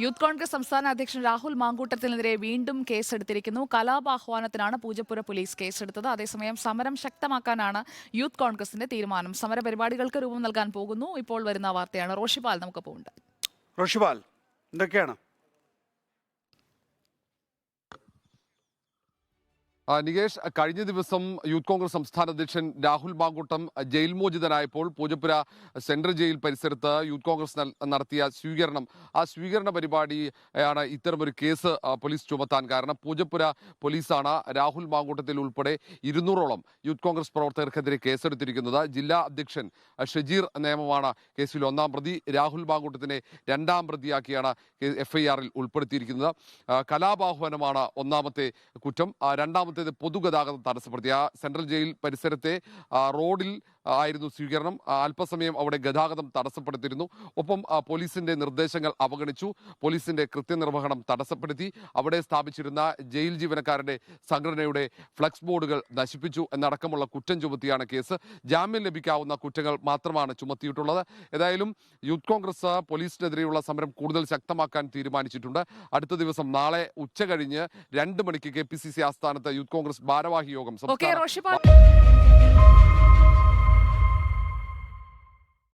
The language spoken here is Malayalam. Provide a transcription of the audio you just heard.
യൂത്ത് കോൺഗ്രസ് സംസ്ഥാന അധ്യക്ഷൻ രാഹുൽ മാങ്കൂട്ടത്തിനെതിരെ വീണ്ടും കേസെടുത്തിരിക്കുന്നു. കലാപാഹ്വാനത്തിനാണ് പൂജപ്പുര പോലീസ് കേസെടുത്തത്. അതേസമയം സമരം ശക്തമാക്കാനാണ് യൂത്ത് കോൺഗ്രസിന്റെ തീരുമാനം. സമരപരിപാടികൾക്ക് രൂപം നൽകാൻ പോകുന്നു. ഇപ്പോൾ വരുന്ന വാർത്തയാണ്. റോഷിപാൽ നമുക്ക് പോകുന്നുണ്ട്. റോഷിപാൽ, എന്തൊക്കെയാണ്? നികേഷ്, കഴിഞ്ഞ ദിവസം യൂത്ത് കോൺഗ്രസ് സംസ്ഥാന അധ്യക്ഷൻ രാഹുൽ മാങ്കൂട്ടം ജയിൽ മോചിതനായപ്പോൾ പൂജപ്പുര സെൻട്രൽ ജയിൽ പരിസരത്ത് യൂത്ത് കോൺഗ്രസ് നടത്തിയ സ്വീകരണം, ആ സ്വീകരണ പരിപാടിയാണ് ഇത്തരമൊരു കേസ് പോലീസ് ചുമത്താൻ കാരണം. പൂജപ്പുര പോലീസാണ് രാഹുൽ മാങ്കൂട്ടത്തിൽ ഉൾപ്പെടെ 200ഓളം യൂത്ത് കോൺഗ്രസ് പ്രവർത്തകർക്കെതിരെ കേസെടുത്തിരിക്കുന്നത്. ജില്ലാ അധ്യക്ഷൻ ഷജീർ നിയമമാണ് കേസിൽ 1-ാം പ്രതി. രാഹുൽ മാങ്കൂട്ടത്തിനെ 2-ാം പ്രതിയാക്കിയാണ് FIR-ൽ ഉൾപ്പെടുത്തിയിരിക്കുന്നത്. കലാപാഹ്വാനമാണ് 1-ാമത്തെ കുറ്റം. രണ്ടാമത്തേത് പൊതുഗതാഗതം തടസ്സപ്പെടുത്തി. ആ സെൻട്രൽ ജയിൽ പരിസരത്തെ റോഡിൽ ആയിരുന്നു സ്വീകരണം. അല്പസമയം അവിടെ ഗതാഗതം തടസ്സപ്പെടുത്തിയിരുന്നു. ഒപ്പം പോലീസിന്റെ നിർദ്ദേശങ്ങൾ അവഗണിച്ചു. പോലീസിന്റെ കൃത്യനിർവഹണം തടസ്സപ്പെടുത്തി. അവിടെ സ്ഥാപിച്ചിരുന്ന ജയിൽ ജീവനക്കാരുടെ സംഘടനയുടെ ഫ്ലക്സ് ബോർഡുകൾ നശിപ്പിച്ചു എന്നടക്കമുള്ള കുറ്റം ചുമത്തിയാണ് കേസ്. ജാമ്യം ലഭിക്കാവുന്ന കുറ്റങ്ങൾ മാത്രമാണ് ചുമത്തിയിട്ടുള്ളത്. ഏതായാലും യൂത്ത് കോൺഗ്രസ് പോലീസിനെതിരെയുള്ള സമരം കൂടുതൽ ശക്തമാക്കാൻ തീരുമാനിച്ചിട്ടുണ്ട്. അടുത്ത ദിവസം നാളെ ഉച്ചകഴിഞ്ഞ് 2 മണിക്ക് KPCC ആസ്ഥാനത്ത് യൂത്ത് കോൺഗ്രസ് ഭാരവാഹി യോഗം ഓക്കെ റോഷിപാൽ.